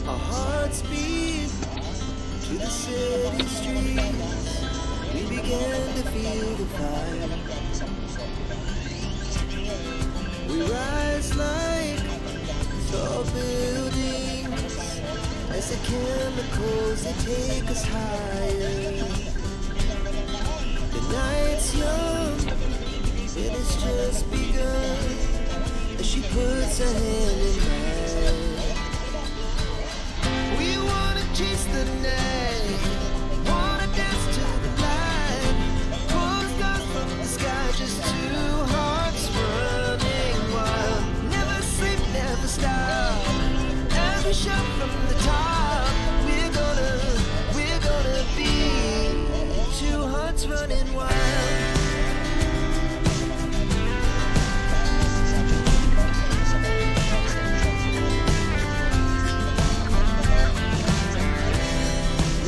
Our hearts beat to the city streets. We began to feel the fire. We rise like tall buildings as the chemicals they take us higher. The night's young, it has just begun as she puts her hand in mine. We wanna chase the night, wanna dance to the light, pull the stars from the sky, just two hearts running wild. Never sleep, never stop, as we shout from the top. We're gonna be two hearts running wild.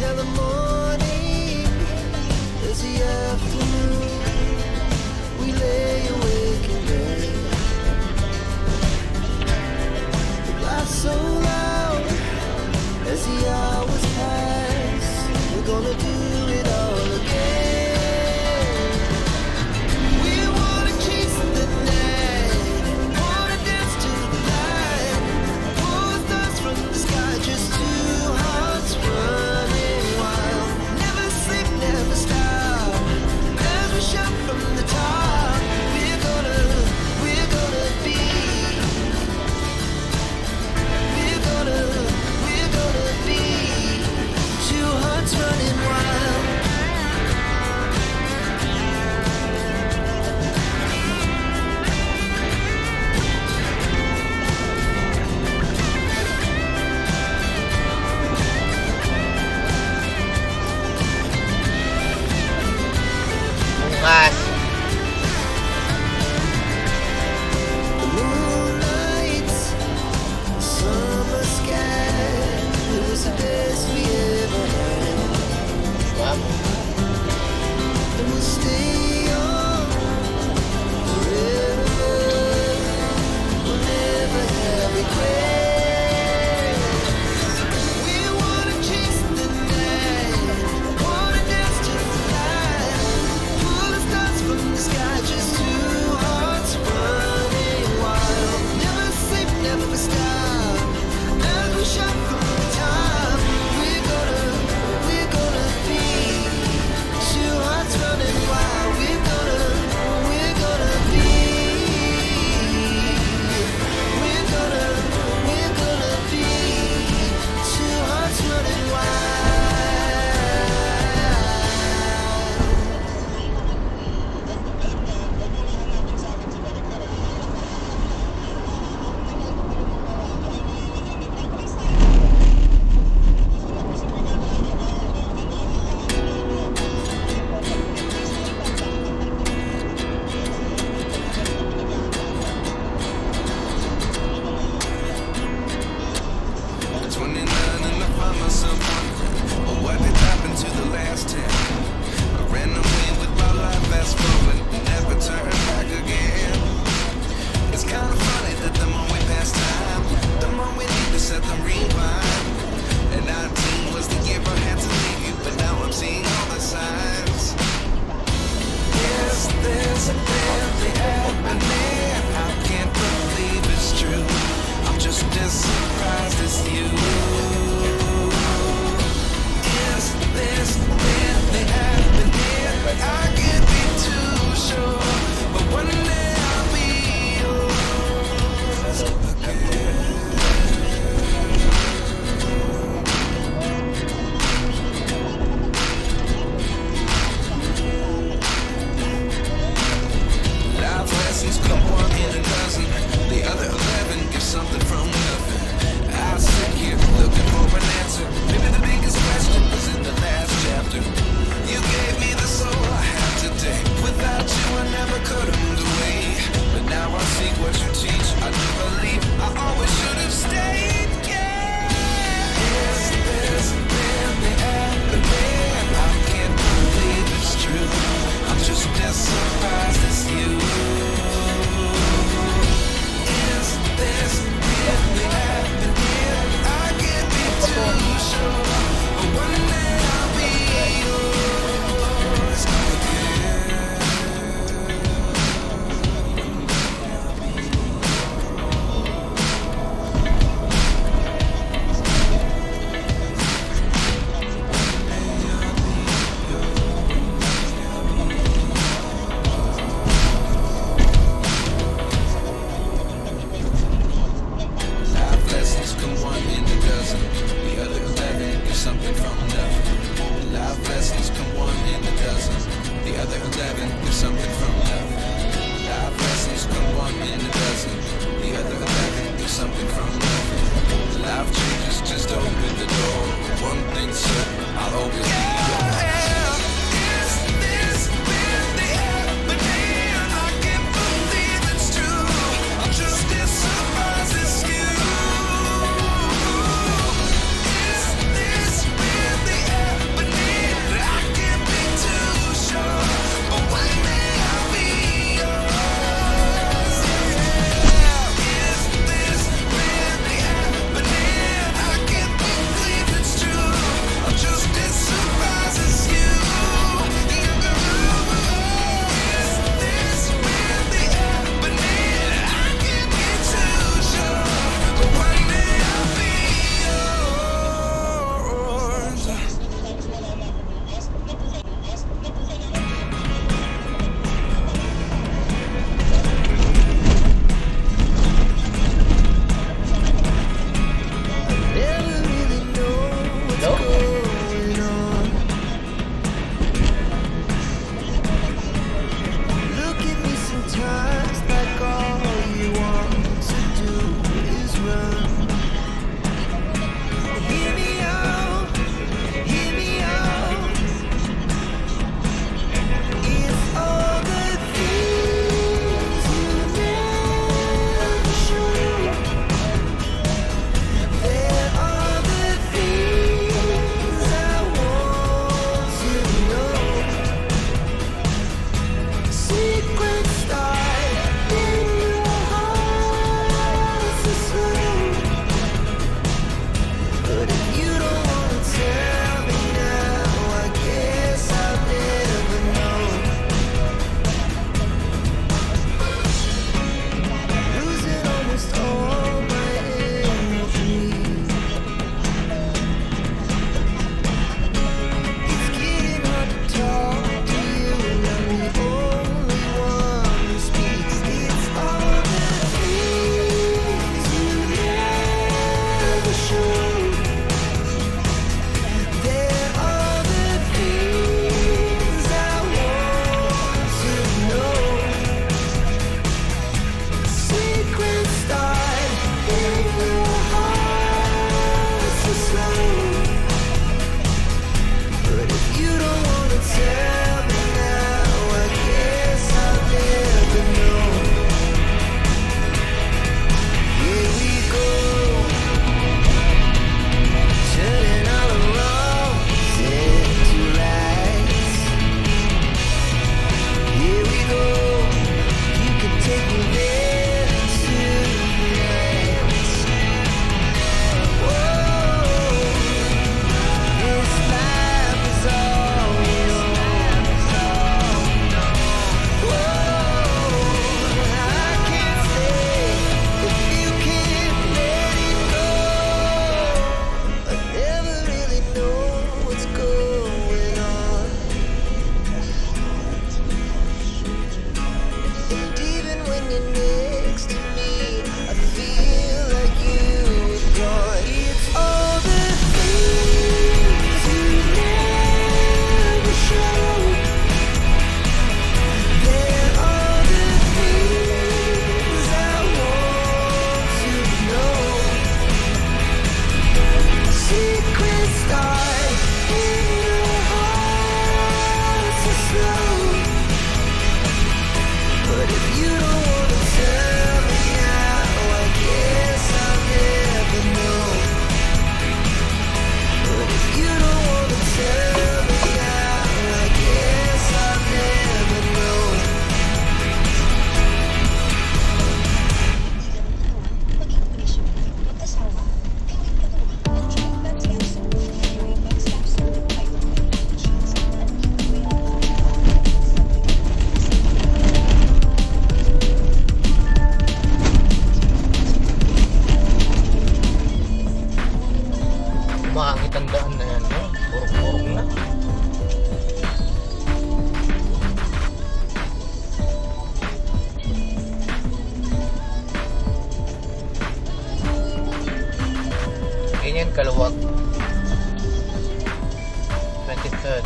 Now the morning is the afternoon. We lay awake in bed. The laughs so loud as the hours pass. We're gonna do it all again. We wanna chase the night, wanna dance to the light, pull the stars from the sky, just two hearts running wild. Never sleep, never stop, as we shout from the top. We're gonna be, we're gonna be two hearts running wild. Bukas. The moonlight, summer sky, it was the best we ever had. Ma'am. And we'll stay on forever. We'll never have regrets. We wanna chase the night, wanna dance to the light, pull the stars from the sky, just two hearts running wild. Never sleep, never stop, as we shout from the top. We're gonna be two hearts running wild. We're gonna be, we're gonna be two hearts running wild. never showed. There are the things I want to know. Secrets start in your heart so slow. But if you don't wanna tell me now, I guess I'll never know. Here we go, turning all the wrongs into rights. Here we go, you can take me there tonight. Whoa, this life is all we know. Whoa, I can't stay if you can't let it go. I never really know what's going on. And even when you're next to me, I feel like you were gone. It's all the things you never show. There are the things I want to know. Secrets start in your heart so slow. But if you don't wanna tell me now, I guess I'll never know. But if you don't wanna tell me now, I guess I'll never know. Makakit ang daan na yan, no? Purok-purok na. Ganyan kaluwag. 23rd.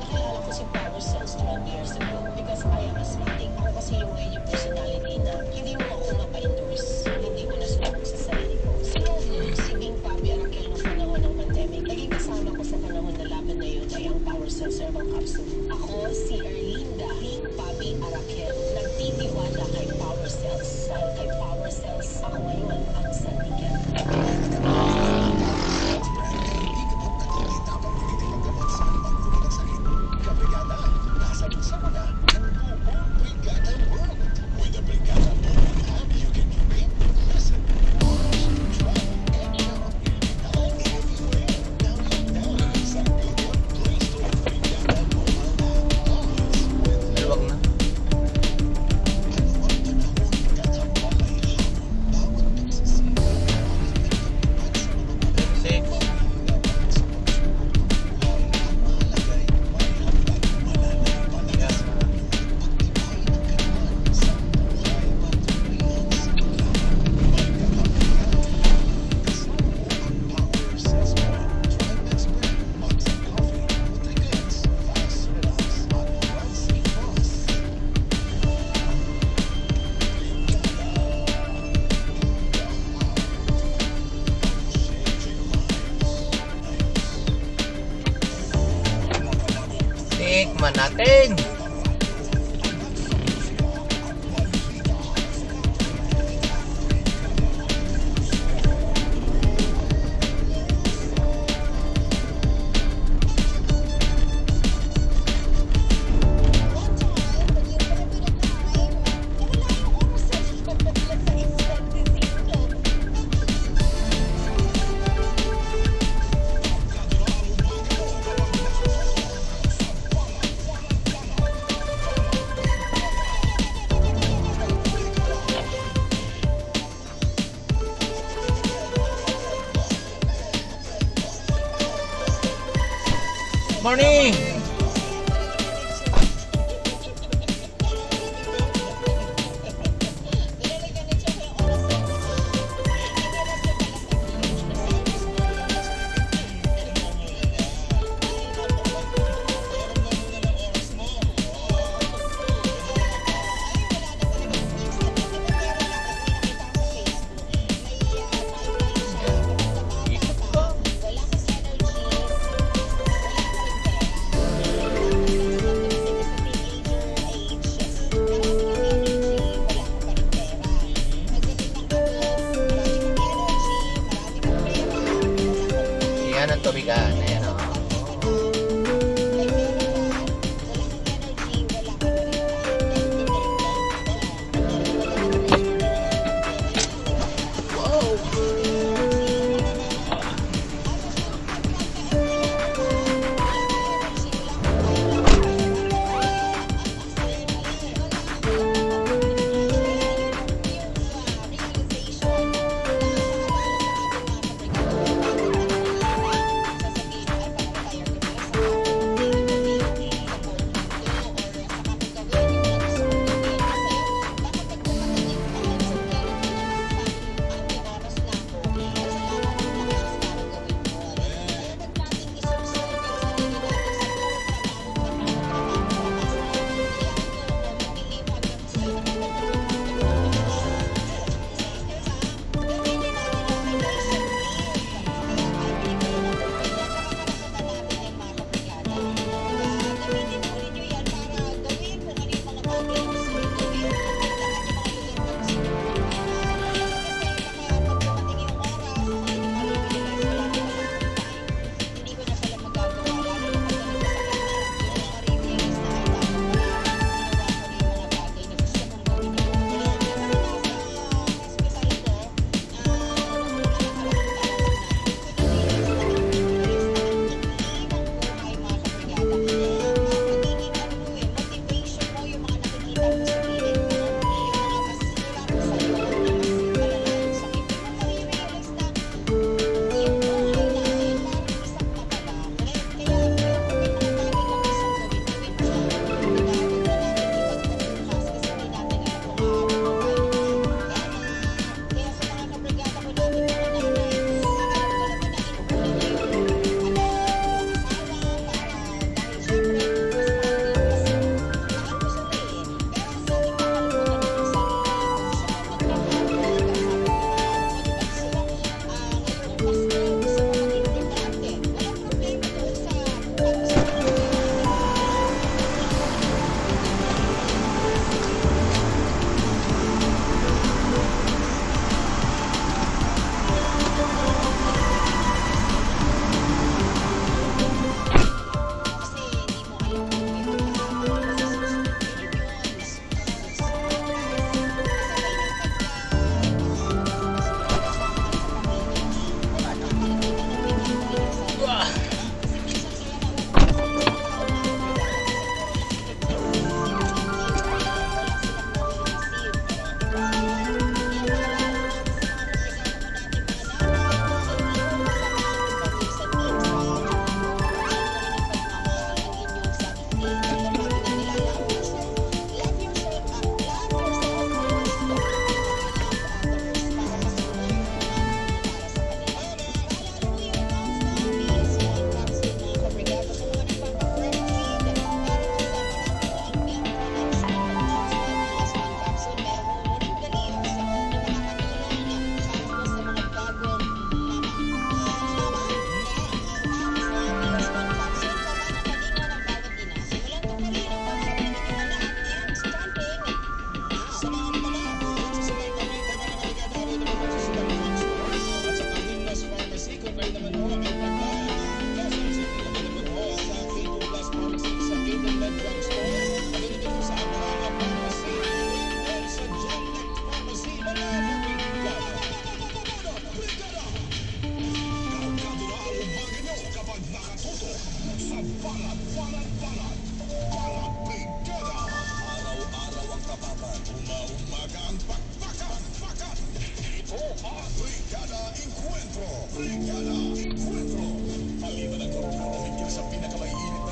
Nakilala ko si Power Cells 12 years ago because I am asthmatic. Ako kasi yung ganyan personality na hindi mo ako mapa-endorse. Hindi ko na sumabog sa sarili ko. Si Bing Papi Arakel noong panahon ng pandemic, naging kasama ko sa panahon na laban na yun ay ang Power Cells Herbal Capsule. Ako si Erlinda Bing Papi Arakel. Nagtitiwala kay Power Cells. Dahil kay Power Cells, ako ngayon ang sandigan. Maluwag na. 6. Tikman natin. morning! Ikot ka. Yan ang tubigan. Ayan o. Brigada Encuentro. Maliban ang koronadahil sa pinakamainit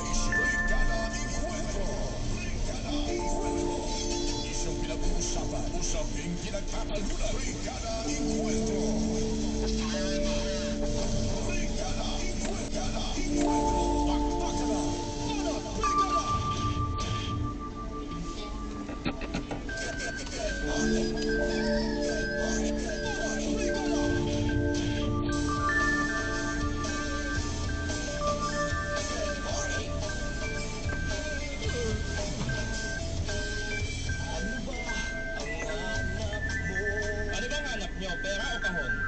Ano bang hanap nyo? Pera o kahon?